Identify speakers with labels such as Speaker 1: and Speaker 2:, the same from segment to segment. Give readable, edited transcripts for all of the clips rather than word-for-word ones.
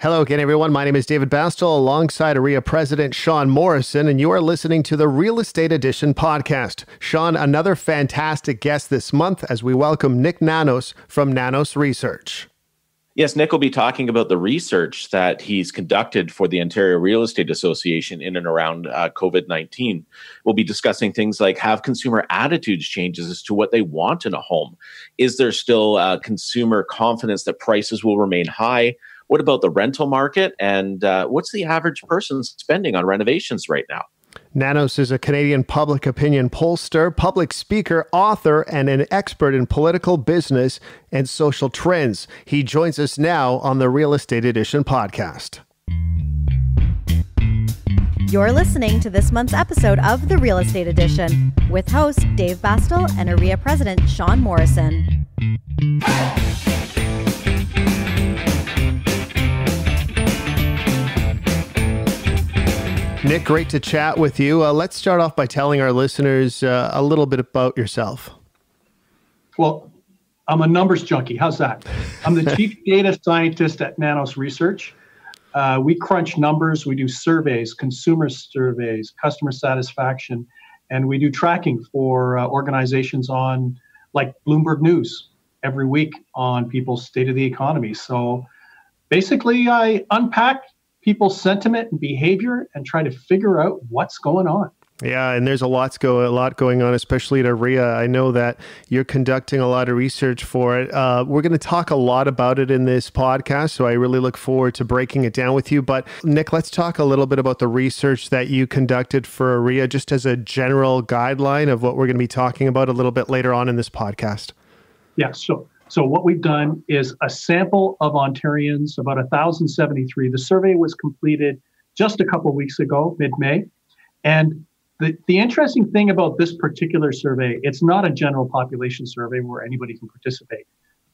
Speaker 1: Hello again, everyone. My name is David Bastel, alongside OREA President Sean Morrison, and you are listening to the Real Estate Edition podcast. Sean, another fantastic guest this month as we welcome Nik Nanos from Nanos Research.
Speaker 2: Yes, Nik will be talking about the research that he's conducted for the Ontario Real Estate Association in and around COVID-19. We'll be discussing things like, have consumer attitudes changes as to what they want in a home? Is there still consumer confidence that prices will remain high? What about the rental market? And what's the average person spending on renovations right now?
Speaker 1: Nanos is a Canadian public opinion pollster, public speaker, author, and an expert in political, business, and social trends. He joins us now on the Real Estate Edition podcast.
Speaker 3: You're listening to this month's episode of the Real Estate Edition with host Dave Bastel and OREA President Sean Morrison.
Speaker 1: Nik, great to chat with you. Let's start off by telling our listeners a little bit about yourself.
Speaker 4: Well, I'm a numbers junkie. How's that? I'm the chief data scientist at Nanos Research. We crunch numbers. We do surveys, consumer surveys, customer satisfaction, and we do tracking for organizations on like Bloomberg News every week on people's state of the economy. So basically, I unpack people's sentiment and behavior and try to figure out what's going on.
Speaker 1: Yeah, and there's a lot going on, especially at OREA. I know that you're conducting a lot of research for it. We're going to talk a lot about it in this podcast, so I really look forward to breaking it down with you. But Nik, let's talk a little bit about the research that you conducted for OREA, just as a general guideline of what we're going to be talking about a little bit later on in this podcast.
Speaker 4: Yeah, So what we've done is a sample of Ontarians, about 1,073. The survey was completed just a couple of weeks ago, mid-May. And the interesting thing about this particular survey, it's not a general population survey where anybody can participate.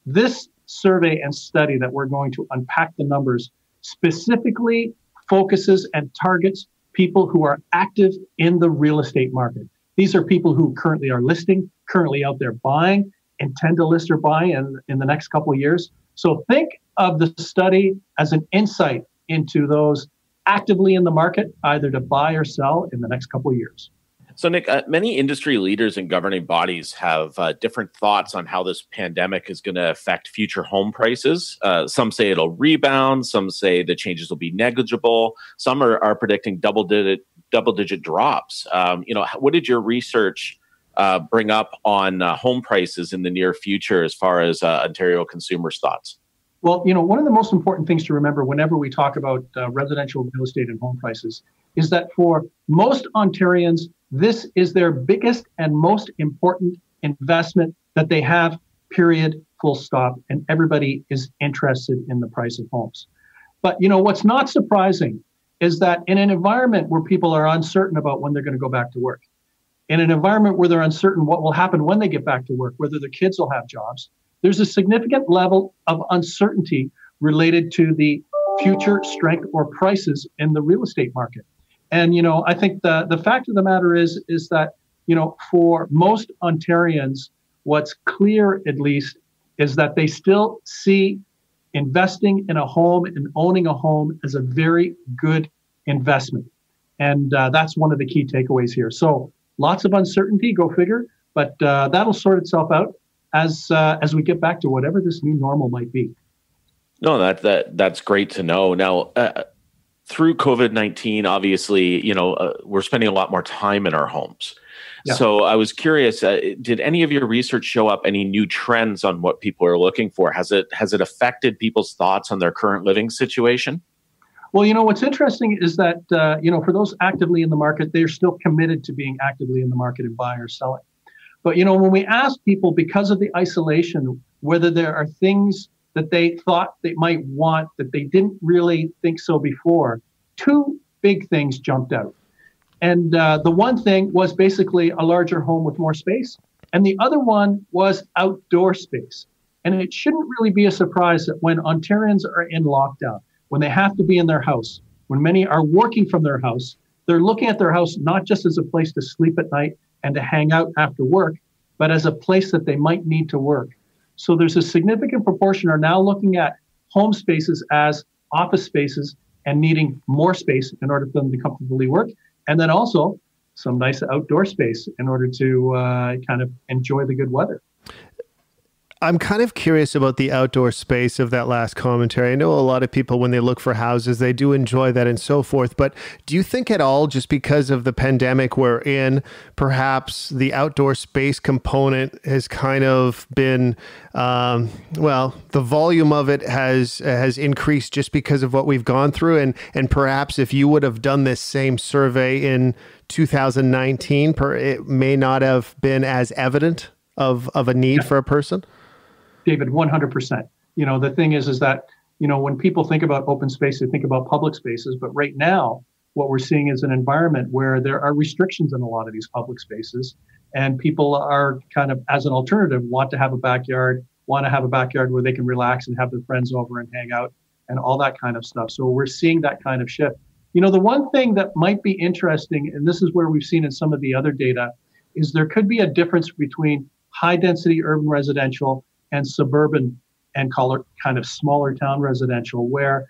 Speaker 4: This survey and study that we're going to unpack the numbers specifically focuses and targets people who are active in the real estate market. These are people who currently are listing, currently out there buying, intend to list or buy in the next couple of years. So think of the study as an insight into those actively in the market, either to buy or sell in the next couple of years.
Speaker 2: So Nik, many industry leaders and governing bodies have different thoughts on how this pandemic is going to affect future home prices. Some say it'll rebound. Some say the changes will be negligible. Some are predicting double-digit drops. What did your research bring up on home prices in the near future as far as Ontario consumers' thoughts?
Speaker 4: Well, one of the most important things to remember whenever we talk about residential real estate and home prices is that for most Ontarians, this is their biggest and most important investment that they have, period, full stop, and everybody is interested in the price of homes. But, what's not surprising is that in an environment where people are uncertain about when they're going to go back to work, in an environment where they're uncertain what will happen when they get back to work, whether their kids will have jobs, there's a significant level of uncertainty related to the future strength or prices in the real estate market. And, I think the fact of the matter is that, for most Ontarians, what's clear at least is that they still see investing in a home and owning a home as a very good investment. And that's one of the key takeaways here. So lots of uncertainty, go figure, but that'll sort itself out as we get back to whatever this new normal might be.
Speaker 2: No, that's great to know. Now, through COVID-19, obviously, we're spending a lot more time in our homes. Yeah. So I was curious, did any of your research show up any new trends on what people are looking for? Has it affected people's thoughts on their current living situation?
Speaker 4: Well, what's interesting is that, for those actively in the market, they're still committed to being actively in the market and buying or selling. But, when we ask people, because of the isolation, whether there are things that they thought they might want that they didn't really think so before, two big things jumped out. And the one thing was basically a larger home with more space. And the other one was outdoor space. And it shouldn't really be a surprise that when Ontarians are in lockdown, when they have to be in their house, when many are working from their house, they're looking at their house not just as a place to sleep at night and to hang out after work, but as a place that they might need to work. So there's a significant proportion are now looking at home spaces as office spaces and needing more space in order for them to comfortably work. And then also some nice outdoor space in order to kind of enjoy the good weather.
Speaker 1: I'm kind of curious about the outdoor space of that last commentary. I know a lot of people, when they look for houses, they do enjoy that and so forth. But do you think at all, just because of the pandemic we're in, perhaps the outdoor space component has kind of been, the volume of it has increased just because of what we've gone through? And perhaps if you would have done this same survey in 2019, it may not have been as evident of a need for a person?
Speaker 4: David, 100%. The thing is that, when people think about open space, they think about public spaces. But right now, what we're seeing is an environment where there are restrictions in a lot of these public spaces. And people are kind of, as an alternative, want to have a backyard where they can relax and have their friends over and hang out and all that kind of stuff. So we're seeing that kind of shift. The one thing that might be interesting, and this is where we've seen in some of the other data, is there could be a difference between high density urban residential and suburban and kind of smaller town residential, where,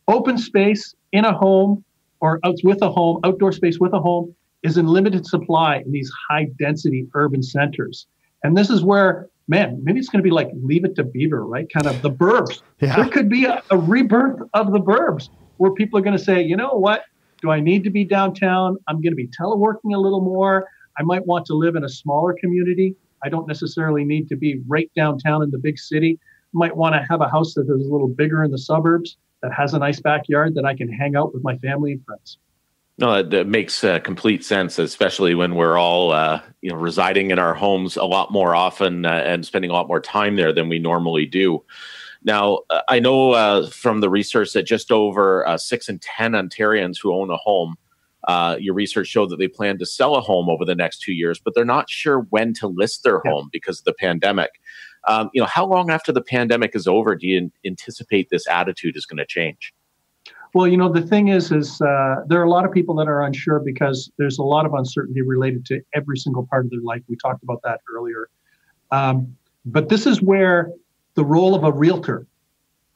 Speaker 4: open space in a home or outdoor space with a home is in limited supply in these high density urban centers. And this is where, maybe it's going to be like Leave It to Beaver, right? Kind of the burbs. Yeah. There could be a rebirth of the burbs where people are going to say, you know what? Do I need to be downtown? I'm going to be teleworking a little more. I might want to live in a smaller community. I don't necessarily need to be right downtown in the big city. Might want to have a house that is a little bigger in the suburbs, that has a nice backyard that I can hang out with my family and friends.
Speaker 2: No, that makes complete sense, especially when we're all residing in our homes a lot more often and spending a lot more time there than we normally do. Now, I know from the research that just over 6 in 10 Ontarians who own a home, your research showed that they plan to sell a home over the next 2 years, but they're not sure when to list their home because of the pandemic. How long after the pandemic is over do you anticipate this attitude is going to change?
Speaker 4: Well, the thing is there are a lot of people that are unsure because there's a lot of uncertainty related to every single part of their life. We talked about that earlier. But this is where the role of a realtor,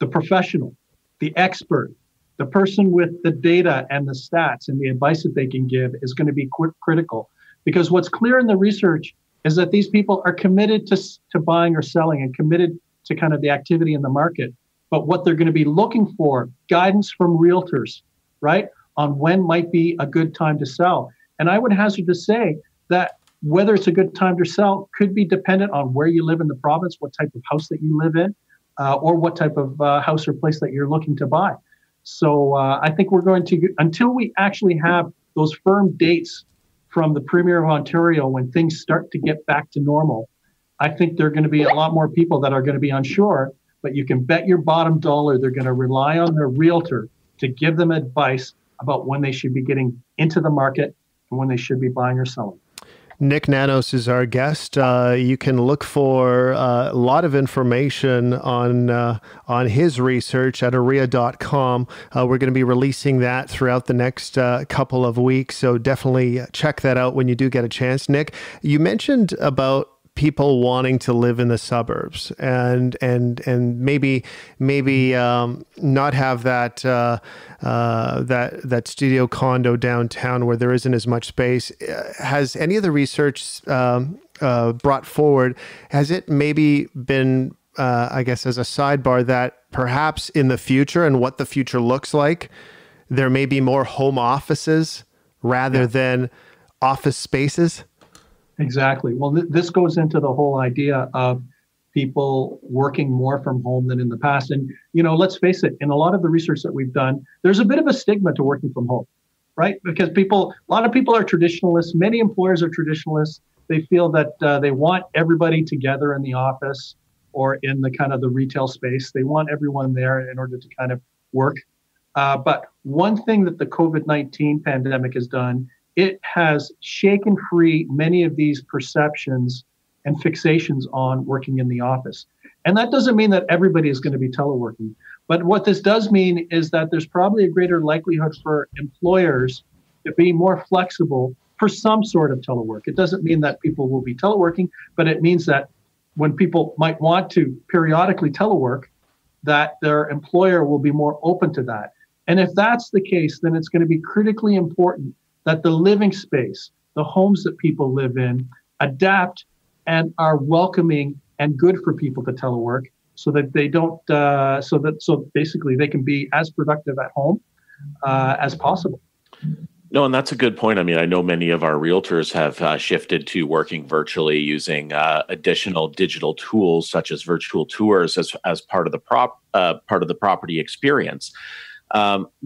Speaker 4: the professional, the expert, the person with the data and the stats and the advice that they can give is going to be critical. Because what's clear in the research is that these people are committed to buying or selling and committed to kind of the activity in the market. But what they're going to be looking for, guidance from realtors, right, on when might be a good time to sell. And I would hazard to say that whether it's a good time to sell could be dependent on where you live in the province, what type of house that you live in, or what type of house or place that you're looking to buy. So I think we're going to, until we actually have those firm dates from the Premier of Ontario when things start to get back to normal, I think there are going to be a lot more people that are going to be unsure. But you can bet your bottom dollar they're going to rely on their realtor to give them advice about when they should be getting into the market and when they should be buying or selling.
Speaker 1: Nik Nanos is our guest. You can look for a lot of information on his research at OREA.com. We're going to be releasing that throughout the next couple of weeks, so definitely check that out when you do get a chance. Nik, you mentioned about people wanting to live in the suburbs and maybe not have that studio condo downtown where there isn't as much space. Has any of the research brought forward, has it maybe been, I guess as a sidebar, that perhaps in the future and what the future looks like, there may be more home offices rather than office spaces?
Speaker 4: Exactly. Well, this goes into the whole idea of people working more from home than in the past. And, let's face it, in a lot of the research that we've done, there's a bit of a stigma to working from home, right? Because a lot of people are traditionalists. Many employers are traditionalists. They feel that they want everybody together in the office or in the kind of the retail space. They want everyone there in order to kind of work. But one thing that the COVID-19 pandemic has done, it has shaken free many of these perceptions and fixations on working in the office. And that doesn't mean that everybody is going to be teleworking. But what this does mean is that there's probably a greater likelihood for employers to be more flexible for some sort of telework. It doesn't mean that people will be teleworking, but it means that when people might want to periodically telework, that their employer will be more open to that. And if that's the case, then it's going to be critically important that the living space, the homes that people live in, adapt and are welcoming and good for people to telework, so that they don't, so basically they can be as productive at home as possible.
Speaker 2: No, and that's a good point. I mean, I know many of our realtors have shifted to working virtually using additional digital tools such as virtual tours as part of the property experience.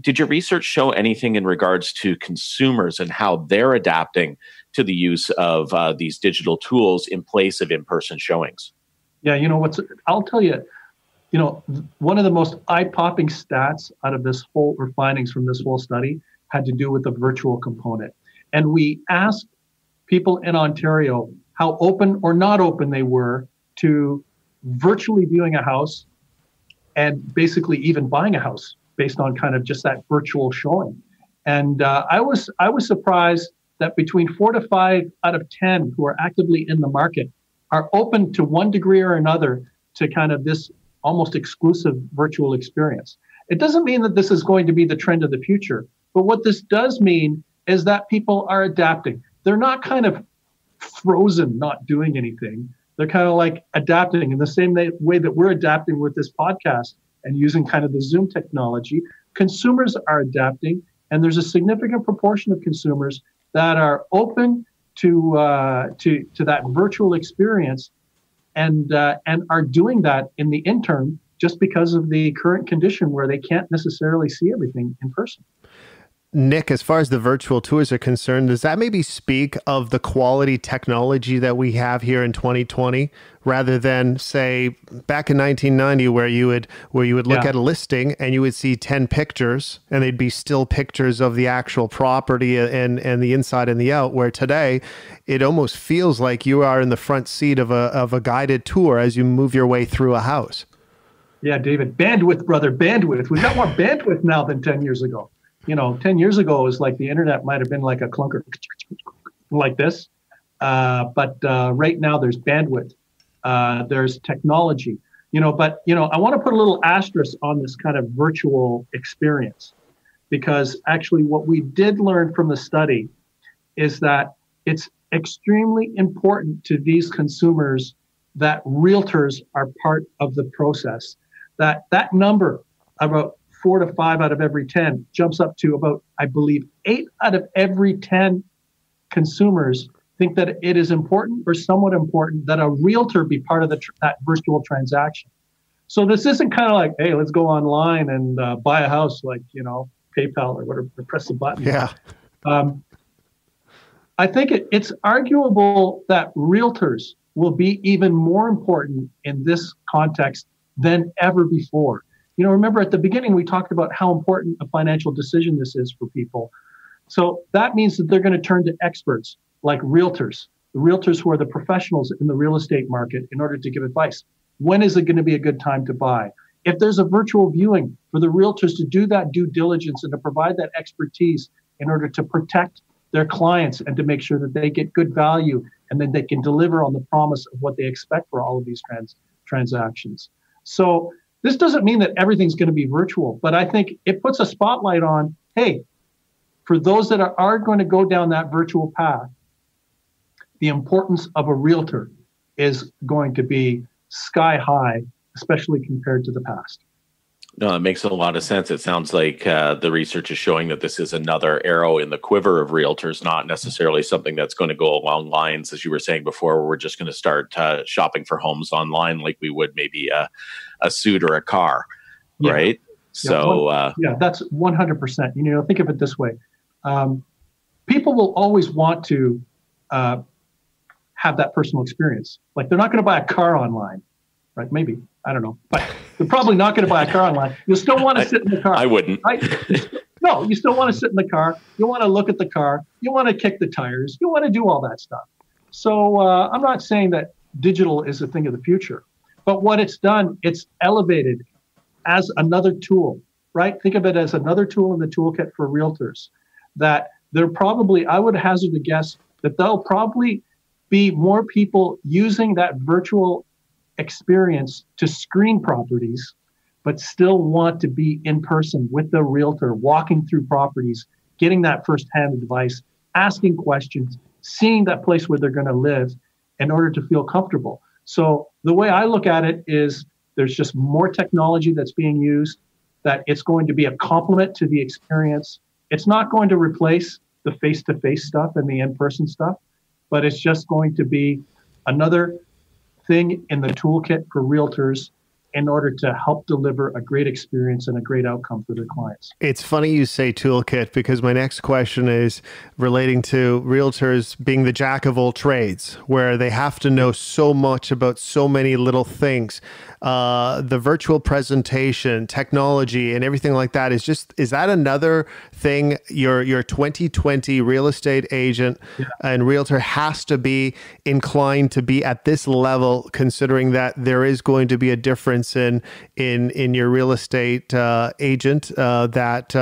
Speaker 2: Did your research show anything in regards to consumers and how they're adapting to the use of these digital tools in place of in-person showings?
Speaker 4: Yeah, I'll tell you, one of the most eye-popping stats out of this whole, or findings from this whole study, had to do with the virtual component. And we asked people in Ontario how open or not open they were to virtually viewing a house and basically even buying a house based on kind of just that virtual showing. And I was surprised that between 4 to 5 out of 10 who are actively in the market are open to one degree or another to kind of this almost exclusive virtual experience. It doesn't mean that this is going to be the trend of the future, but what this does mean is that people are adapting. They're not kind of frozen, not doing anything. They're kind of like adapting in the same way that we're adapting with this podcast and using kind of the Zoom technology. Consumers are adapting, and there's a significant proportion of consumers that are open to that virtual experience and are doing that in the interim just because of the current condition where they can't necessarily see everything in person.
Speaker 1: Nik, as far as the virtual tours are concerned, does that maybe speak of the quality technology that we have here in 2020, rather than, say, back in 1990, where you would look at a listing and you would see 10 pictures and they'd be still pictures of the actual property and the inside and the out, where today it almost feels like you are in the front seat of a guided tour as you move your way through a house.
Speaker 4: Yeah, David, bandwidth, brother, bandwidth. We've got more bandwidth now than 10 years ago. 10 years ago, it was like the internet might have been like a clunker like this. But right now there's bandwidth, there's technology, but I want to put a little asterisk on this kind of virtual experience, because actually what we did learn from the study is that it's extremely important to these consumers that realtors are part of the process. That number, about 4 to 5 out of every 10, jumps up to about, I believe, 8 out of every 10 consumers think that it is important or somewhat important that a realtor be part of that virtual transaction. So this isn't kind of like, hey, let's go online and buy a house, like, PayPal or whatever, press the button.
Speaker 1: Yeah.
Speaker 4: I think it's arguable that realtors will be even more important in this context than ever before. Remember at the beginning, we talked about how important a financial decision this is for people. So that means that they're going to turn to experts like realtors, the realtors who are the professionals in the real estate market, in order to give advice. When is it going to be a good time to buy? If there's a virtual viewing, for the realtors to do that due diligence and to provide that expertise in order to protect their clients and to make sure that they get good value and then they can deliver on the promise of what they expect for all of these transactions. So this doesn't mean that everything's going to be virtual, but I think it puts a spotlight on, hey, for those that are going to go down that virtual path, the importance of a realtor is going to be sky high, especially compared to the past.
Speaker 2: No, it makes a lot of sense. It sounds like the research is showing that this is another arrow in the quiver of realtors, not necessarily something that's going to go along lines, as you were saying before, where we're just going to start shopping for homes online like we would maybe a suit or a car, right? So,
Speaker 4: that's 100%. Think of it this way. People will always want to have that personal experience. Like, they're not going to buy a car online, right? Maybe. I don't know, but they're probably not going to buy a car online. You'll still want to sit in the car.
Speaker 2: I wouldn't.
Speaker 4: Right? No, you still want to sit in the car. You want to look at the car. You want to kick the tires. You want to do all that stuff. So I'm not saying that digital is a thing of the future, but what it's done, it's elevated as another tool, right? Think of it as another tool in the toolkit for realtors, that they're probably, I would hazard a guess that there'll probably be more people using that virtual experience to screen properties but still want to be in person with the realtor, walking through properties, getting that firsthand advice, asking questions, seeing that place where they're going to live in order to feel comfortable. So the way I look at it is there's just more technology that's being used, that it's going to be a complement to the experience. It's not going to replace the face-to-face stuff and the in-person stuff, but it's just going to be another thing in the toolkit for realtors in order to help deliver a great experience and a great outcome for their clients.
Speaker 1: It's funny you say toolkit, because my next question is relating to realtors being the jack of all trades, where they have to know so much about so many little things. The virtual presentation, technology, and everything like that is that another thing your 2020 real estate agent and realtor has to be inclined to be at this level, considering that there is going to be a difference in your real estate agent that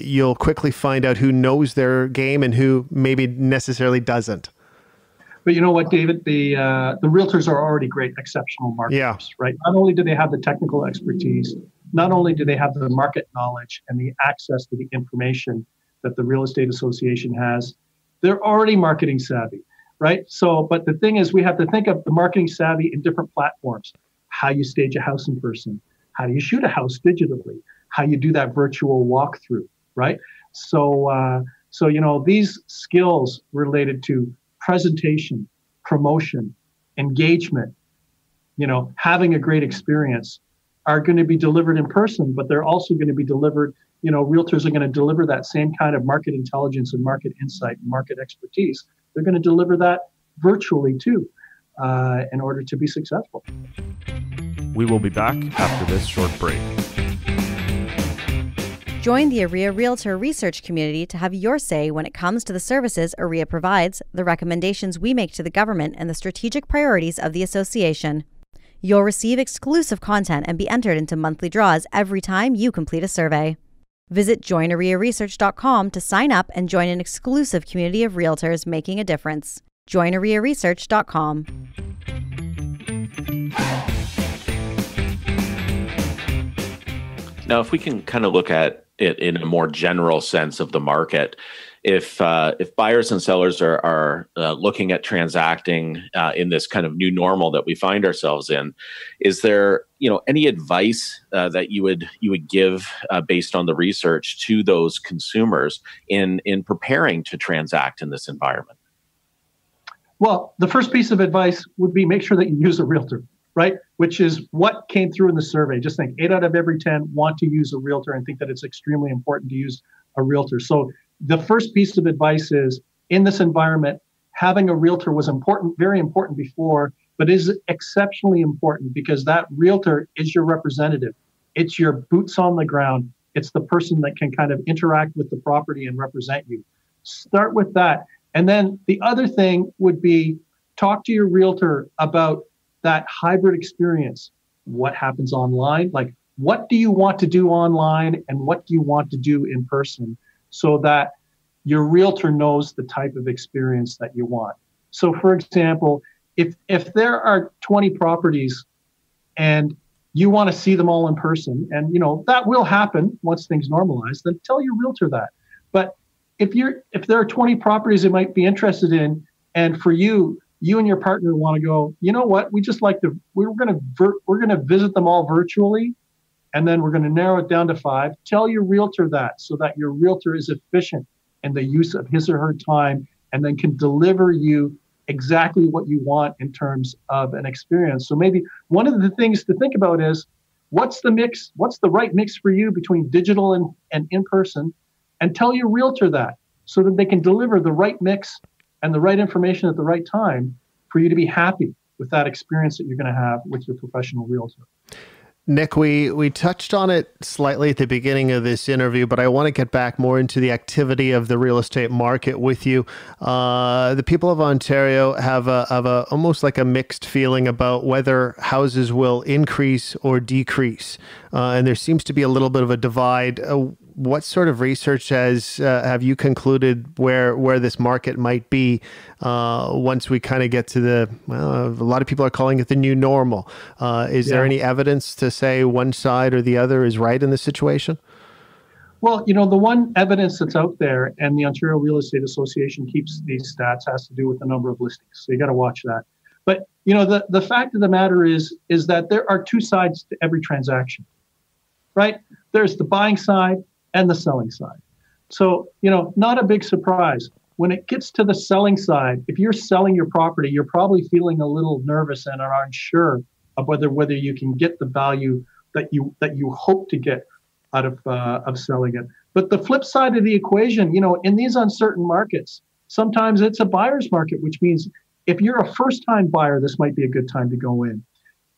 Speaker 1: you'll quickly find out who knows their game and who maybe necessarily doesn't.
Speaker 4: But you know what, David? The realtors are already great, exceptional marketers, right? Not only do they have the technical expertise, not only do they have the market knowledge and the access to the information that the real estate association has, they're already marketing savvy, right? So, but the thing is, we have to think of the marketing savvy in different platforms. How you stage a house in person, how do you shoot a house digitally, how you do that virtual walkthrough, right? So these skills related to presentation, promotion, engagement, having a great experience are going to be delivered in person, but they're also going to be delivered, realtors are going to deliver that same kind of market intelligence and market insight and market expertise. They're going to deliver that virtually too, in order to be successful.
Speaker 5: We will be back after this short break.
Speaker 3: Join the OREA Realtor research community to have your say when it comes to the services OREA provides, the recommendations we make to the government, and the strategic priorities of the association. You'll receive exclusive content and be entered into monthly draws every time you complete a survey. Visit joinorearesearch.com to sign up and join an exclusive community of realtors making a difference. joinorearesearch.com.
Speaker 2: Now, if we can kind of look at it in a more general sense of the market, if buyers and sellers are looking at transacting in this kind of new normal that we find ourselves in, is there any advice that you would give based on the research to those consumers in preparing to transact in this environment?
Speaker 4: Well, the first piece of advice would be make sure that you use a realtor, right? Which is what came through in the survey. Just think 8 out of every 10 want to use a realtor and think that it's extremely important to use a realtor. So the first piece of advice is, in this environment, having a realtor was important, very important before, but is exceptionally important because that realtor is your representative. It's your boots on the ground. It's the person that can kind of interact with the property and represent you. Start with that. And then the other thing would be talk to your realtor about that hybrid experience. What happens online? Like, what do you want to do online and what do you want to do in person, so that your realtor knows the type of experience that you want. So for example, if there are 20 properties and you want to see them all in person, and that will happen once things normalize, then tell your realtor that. But if there are 20 properties they might be interested in, and for you and your partner want to go, you know what, we're going to visit them all virtually, and then we're going to narrow it down to 5. Tell your realtor that, so that your realtor is efficient in the use of his or her time, and then can deliver you exactly what you want in terms of an experience. So maybe one of the things to think about is, what's the mix? What's the right mix for you between digital and in-person? And tell your realtor that, so that they can deliver the right mix and the right information at the right time for you to be happy with that experience that you're going to have with your professional realtor.
Speaker 1: Nik, we touched on it slightly at the beginning of this interview, but I want to get back more into the activity of the real estate market with you. The people of Ontario have a almost like a mixed feeling about whether houses will increase or decrease. and there seems to be a little bit of a divide. What sort of research have you concluded where this market might be once we kind of get to a lot of people are calling it the new normal. Is there any evidence to say one side or the other is right in this situation?
Speaker 4: Well, the one evidence that's out there, and the Ontario Real Estate Association keeps these stats, has to do with the number of listings. So you got to watch that. But, the fact of the matter is that there are two sides to every transaction, right? There's the buying side and the selling side. So, not a big surprise. When it gets to the selling side, if you're selling your property, you're probably feeling a little nervous and are unsure of whether you can get the value that you hope to get out of selling it. But the flip side of the equation, in these uncertain markets, sometimes it's a buyer's market, which means if you're a first-time buyer, this might be a good time to go in.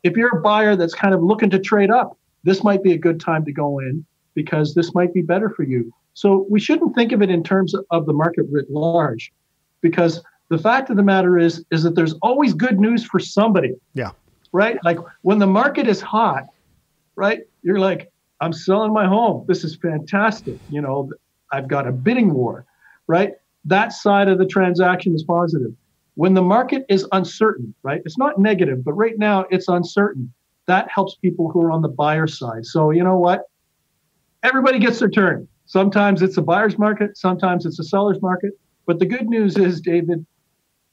Speaker 4: If you're a buyer that's kind of looking to trade up, this might be a good time to go in because this might be better for you. So we shouldn't think of it in terms of the market writ large, because the fact of the matter is that there's always good news for somebody.
Speaker 1: Yeah.
Speaker 4: Right? Like when the market is hot, right? You're like, I'm selling my home. This is fantastic. I've got a bidding war, right? That side of the transaction is positive. When the market is uncertain, right? It's not negative, but right now it's uncertain. That helps people who are on the buyer side. So you know what? Everybody gets their turn. Sometimes it's a buyer's market. Sometimes it's a seller's market. But the good news is, David,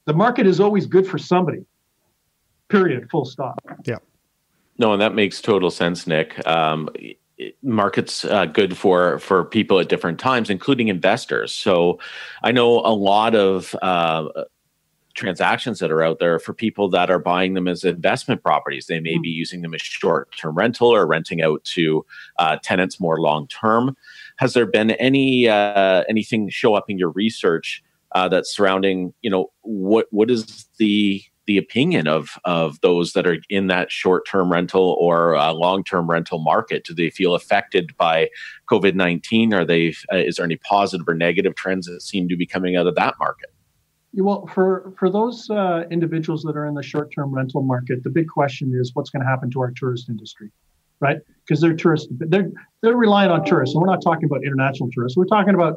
Speaker 4: the market is always good for somebody. Period. Full stop.
Speaker 1: Yeah.
Speaker 2: No, and that makes total sense, Nick. Market's good for people at different times, including investors. So I know a lot of transactions that are out there for people that are buying them as investment properties. They may be using them as short-term rental or renting out to tenants more long-term. Has there been anything show up in your research that's surrounding, what is the opinion of those that are in that short-term rental or long-term rental market? Do they feel affected by COVID-19? Is there any positive or negative trends that seem to be coming out of that market?
Speaker 4: Well, for those individuals that are in the short-term rental market, the big question is what's going to happen to our tourist industry, right? Because they're tourists, they're relying on tourists. And we're not talking about international tourists. We're talking about,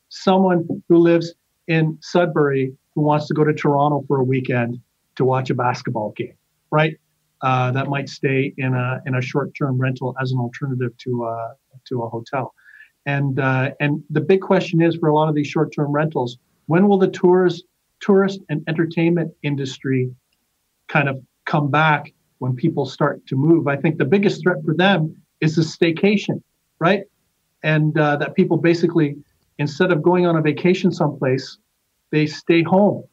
Speaker 4: someone who lives in Sudbury who wants to go to Toronto for a weekend to watch a basketball game, right? That might stay in a short-term rental as an alternative to a hotel. And the big question is for a lot of these short-term rentals, when will the tourist and entertainment industry kind of come back when people start to move? I think the biggest threat for them is the staycation, right? And that people basically, instead of going on a vacation someplace, they stay home,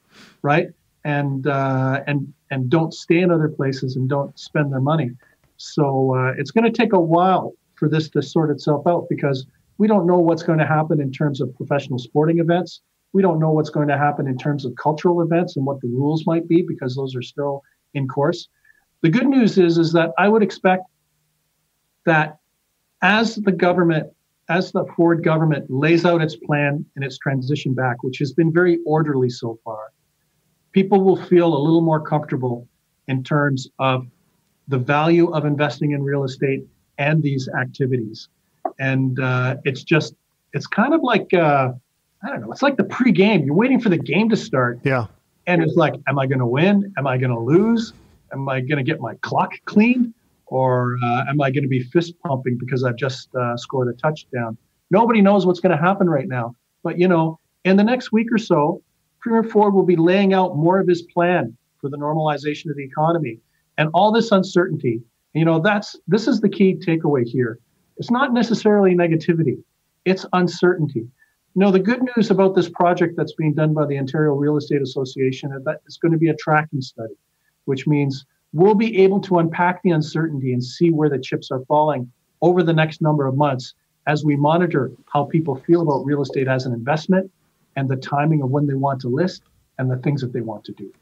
Speaker 4: right? And don't stay in other places and don't spend their money. So it's going to take a while for this to sort itself out because we don't know what's going to happen in terms of professional sporting events. We don't know what's going to happen in terms of cultural events and what the rules might be because those are still in course. The good news is that I would expect that as the Ford government lays out its plan and its transition back, which has been very orderly so far, people will feel a little more comfortable in terms of the value of investing in real estate and these activities. And it's kind of like, I don't know, it's like the pre-game. You're waiting for the game to start.
Speaker 1: Yeah.
Speaker 4: And it's like, am I going to win? Am I going to lose? Am I going to get my clock cleaned? Or am I going to be fist pumping because I've just scored a touchdown? Nobody knows what's going to happen right now. But, in the next week or so, Premier Ford will be laying out more of his plan for the normalization of the economy. And all this uncertainty, this is the key takeaway here. It's not necessarily negativity. It's uncertainty. The good news about this project that's being done by the Ontario Real Estate Association is that it's going to be a tracking study, which means we'll be able to unpack the uncertainty and see where the chips are falling over the next number of months as we monitor how people feel about real estate as an investment and the timing of when they want to list and the things that they want to do.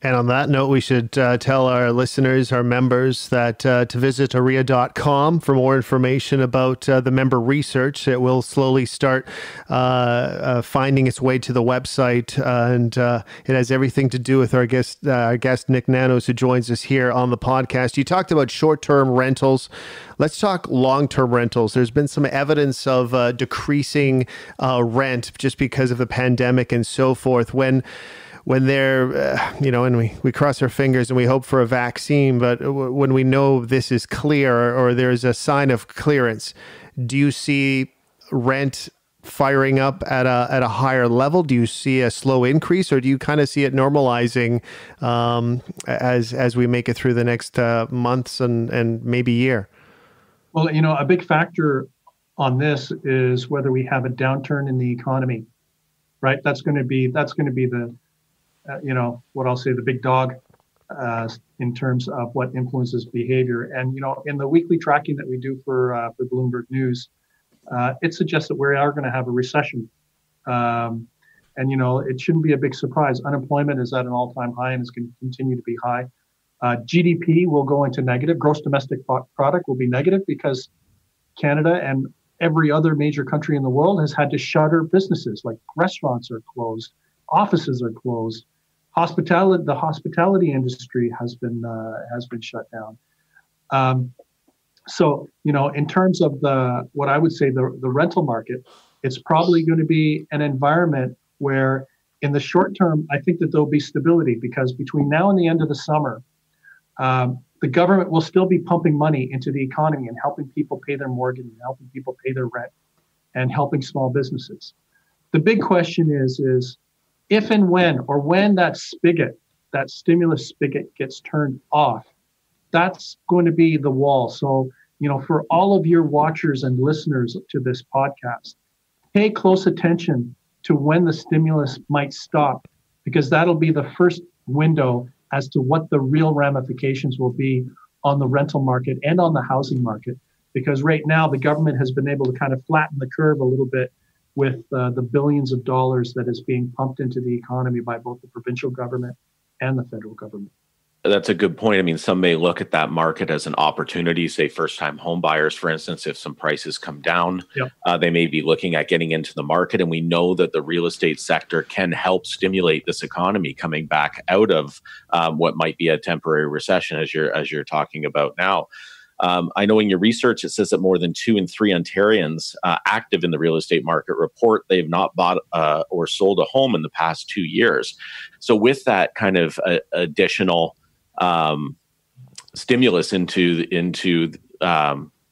Speaker 1: And on that note, we should tell our listeners, our members, that to visit OREA.com for more information about the member research. It will slowly start finding its way to the website, and it has everything to do with our guest Nik Nanos, who joins us here on the podcast. You talked about short-term rentals. Let's talk long-term rentals. There's been some evidence of decreasing rent just because of the pandemic and so forth. When they're, and we cross our fingers and we hope for a vaccine, but when we know this is clear or there's a sign of clearance, do you see rent firing up at a higher level? Do you see a slow increase, or do you kind of see it normalizing as we make it through the next months and maybe year?
Speaker 4: Well, a big factor on this is whether we have a downturn in the economy, right? That's going to be the what I'll say, the big dog in terms of what influences behavior. And, in the weekly tracking that we do for Bloomberg News, it suggests that we are going to have a recession. And, it shouldn't be a big surprise. Unemployment is at an all-time high and is going to continue to be high. GDP will go into negative. Gross domestic product will be negative because Canada and every other major country in the world has had to shutter businesses, like restaurants are closed, offices are closed. The hospitality industry has been shut down. So, in terms of what I would say the rental market, it's probably going to be an environment where in the short term, I think that there'll be stability, because between now and the end of the summer, the government will still be pumping money into the economy and helping people pay their mortgage and helping people pay their rent and helping small businesses. The big question is if and when that stimulus spigot gets turned off, that's going to be the wall. So, for all of your watchers and listeners to this podcast, pay close attention to when the stimulus might stop, because that'll be the first window as to what the real ramifications will be on the rental market and on the housing market. Because right now the government has been able to kind of flatten the curve a little bit with the billions of dollars that is being pumped into the economy by both the provincial government and the federal government.
Speaker 2: That's a good point. I mean, some may look at that market as an opportunity, say first-time home buyers, for instance, if some prices come down, they may be looking at getting into the market. And we know that the real estate sector can help stimulate this economy coming back out of what might be a temporary recession, as you're talking about now. I know in your research, it says that more than 2 in 3 Ontarians active in the real estate market report they've not bought or sold a home in the past 2 years. So with that kind of additional stimulus into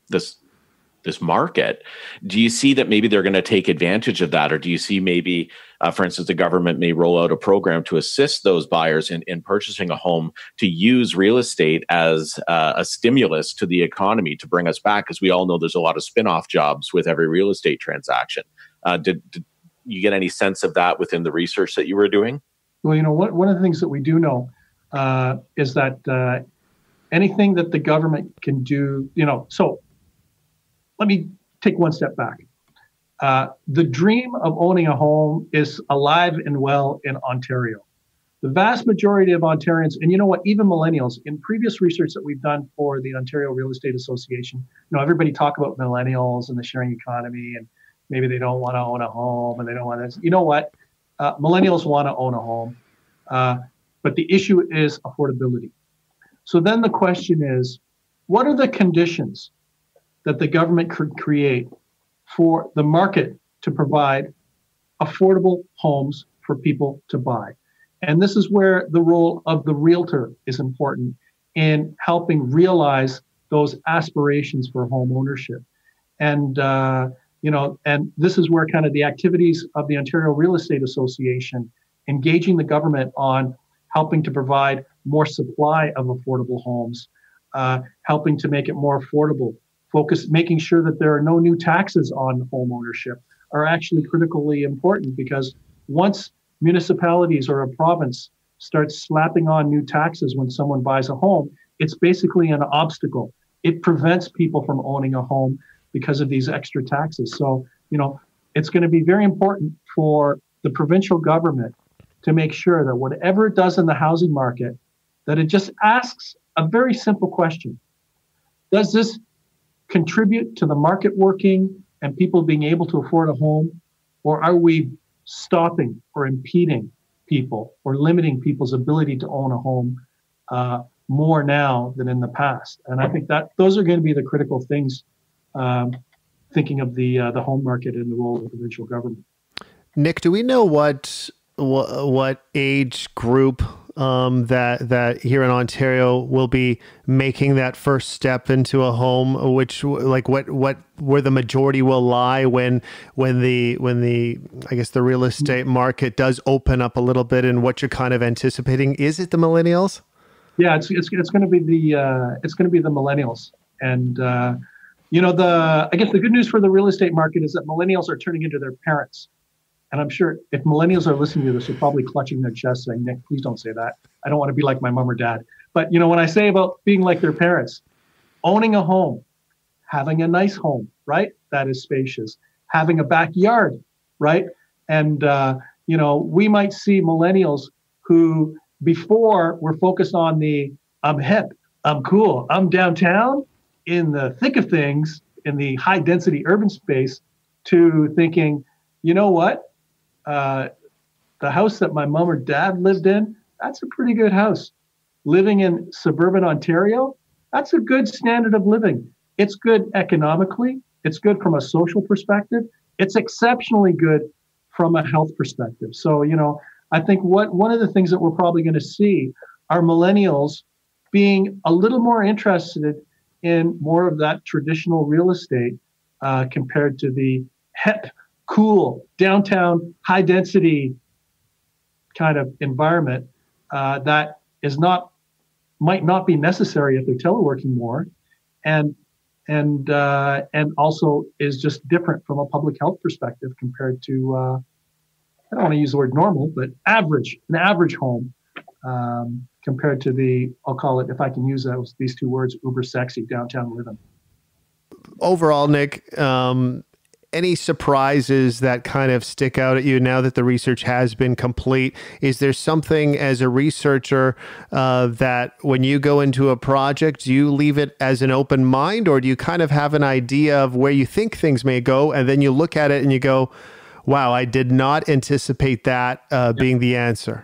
Speaker 2: this market, do you see that maybe they're going to take advantage of that? Or do you see maybe, for instance, the government may roll out a program to assist those buyers in purchasing a home, to use real estate as a stimulus to the economy to bring us back? Because we all know there's a lot of spin-off jobs with every real estate transaction. Did you get any sense of that within the research that you were doing?
Speaker 4: Well, one of the things that we do know is that anything that the government can do, so let me take one step back. The dream of owning a home is alive and well in Ontario. The vast majority of Ontarians, and you know what, even millennials, in previous research that we've done for the Ontario Real Estate Association, everybody talk about millennials and the sharing economy, and maybe they don't want to own a home and they don't want this. You know what? Millennials want to own a home, but the issue is affordability. So then the question is, what are the conditions that the government could create for the market to provide affordable homes for people to buy? And this is where the role of the realtor is important in helping realize those aspirations for home ownership. And, and this is where kind of the activities of the Ontario Real Estate Association, engaging the government on helping to provide more supply of affordable homes, helping to make it more affordable, making sure that there are no new taxes on home ownership are actually critically important, because once municipalities or a province starts slapping on new taxes when someone buys a home, it's basically an obstacle. It prevents people from owning a home because of these extra taxes. So, it's going to be very important for the provincial government to make sure that whatever it does in the housing market, that it just asks a very simple question. Does this contribute to the market working and people being able to afford a home? Or are we stopping or impeding people or limiting people's ability to own a home more now than in the past? And I think that those are going to be the critical things, thinking of the home market and the role of the provincial government.
Speaker 1: Nik, do we know what age group that here in Ontario will be making that first step into a home? Which, like, where the majority will lie when the I guess the real estate market does open up a little bit, and what you're kind of anticipating? Is it the millennials?
Speaker 4: Yeah, it's going to be the millennials, and I guess the good news for the real estate market is that millennials are turning into their parents. And I'm sure if millennials are listening to this, they're probably clutching their chest saying, Nik, please don't say that. I don't want to be like my mom or dad. But, when I say about being like their parents, owning a home, having a nice home, right? That is spacious. Having a backyard, right? And, we might see millennials who before were focused on the I'm hip, I'm cool, I'm downtown in the thick of things in the high density urban space, to thinking, you know what? The house that my mom or dad lived in, that's a pretty good house. Living in suburban Ontario, that's a good standard of living. It's good economically. It's good from a social perspective. It's exceptionally good from a health perspective. So, I think one of the things that we're probably going to see are millennials being a little more interested in more of that traditional real estate compared to the hip, cool, downtown, high density kind of environment that might not be necessary if they're teleworking more, and also is just different from a public health perspective compared to I don't want to use the word normal, but an average home compared to I'll call it, if I can use these two words, uber sexy downtown living.
Speaker 1: Overall, Nik, any surprises that kind of stick out at you now that the research has been complete? Is there something as a researcher that when you go into a project, do you leave it as an open mind, or do you kind of have an idea of where you think things may go, and then you look at it and you go, wow, I did not anticipate that being the answer?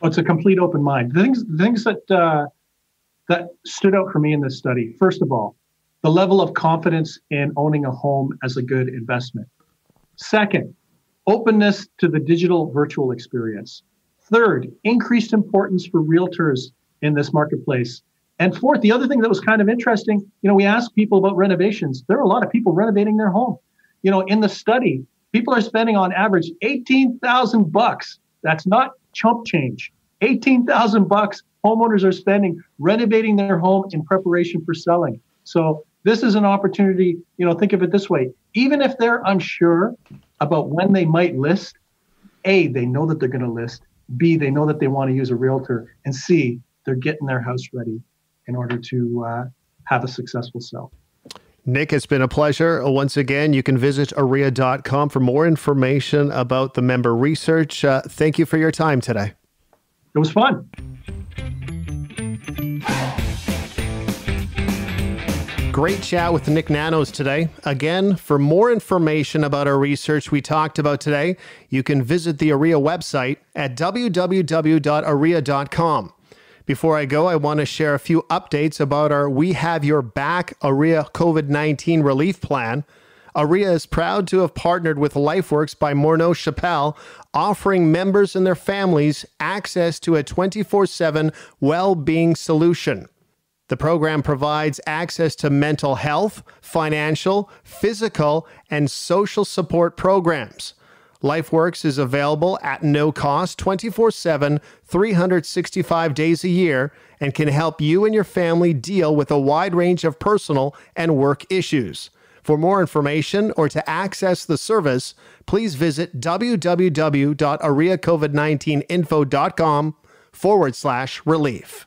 Speaker 4: Well, it's a complete open mind. The things that stood out for me in this study, first of all, the level of confidence in owning a home as a good investment. Second, openness to the digital virtual experience. Third, increased importance for realtors in this marketplace. And fourth, the other thing that was kind of interesting, we asked people about renovations. There are a lot of people renovating their home. In the study, people are spending on average $18,000. That's not chump change. $18,000 homeowners are spending renovating their home in preparation for selling. So this is an opportunity, think of it this way. Even if they're unsure about when they might list, A, they know that they're going to list. B, they know that they want to use a realtor. And C, they're getting their house ready in order to have a successful sell.
Speaker 1: Nik, it's been a pleasure. Once again, you can visit OREA.com for more information about the member research. Thank you for your time today.
Speaker 4: It was fun.
Speaker 1: Great chat with Nik Nanos today. Again, for more information about our research we talked about today, you can visit the OREA website at www.orea.com. Before I go, I want to share a few updates about our We Have Your Back OREA COVID-19 relief plan. OREA is proud to have partnered with LifeWorks by Morneau Chappelle, offering members and their families access to a 24/7 well-being solution. The program provides access to mental health, financial, physical, and social support programs. LifeWorks is available at no cost 24/7, 365 days a year, and can help you and your family deal with a wide range of personal and work issues. For more information or to access the service, please visit www.oreacovid19info.com/relief.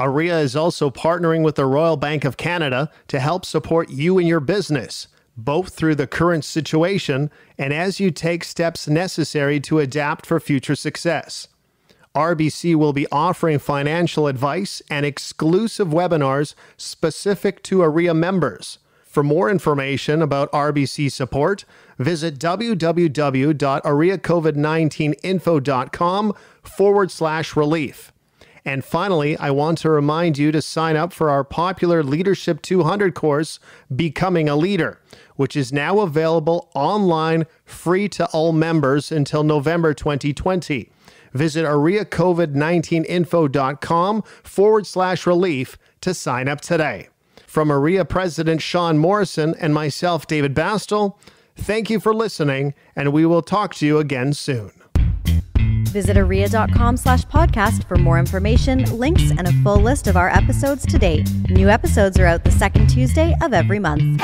Speaker 1: OREA is also partnering with the Royal Bank of Canada to help support you and your business, both through the current situation and as you take steps necessary to adapt for future success. RBC will be offering financial advice and exclusive webinars specific to OREA members. For more information about RBC support, visit www.oreacovid19info.com/relief. And finally, I want to remind you to sign up for our popular Leadership 200 course, Becoming a Leader, which is now available online, free to all members until November 2020. Visit oreacovid19info.com/relief to sign up today. From OREA President Sean Morrison and myself, David Bastel, thank you for listening, and we will talk to you again soon.
Speaker 3: Visit OREA.com/podcast for more information, links, and a full list of our episodes to date. New episodes are out the second Tuesday of every month.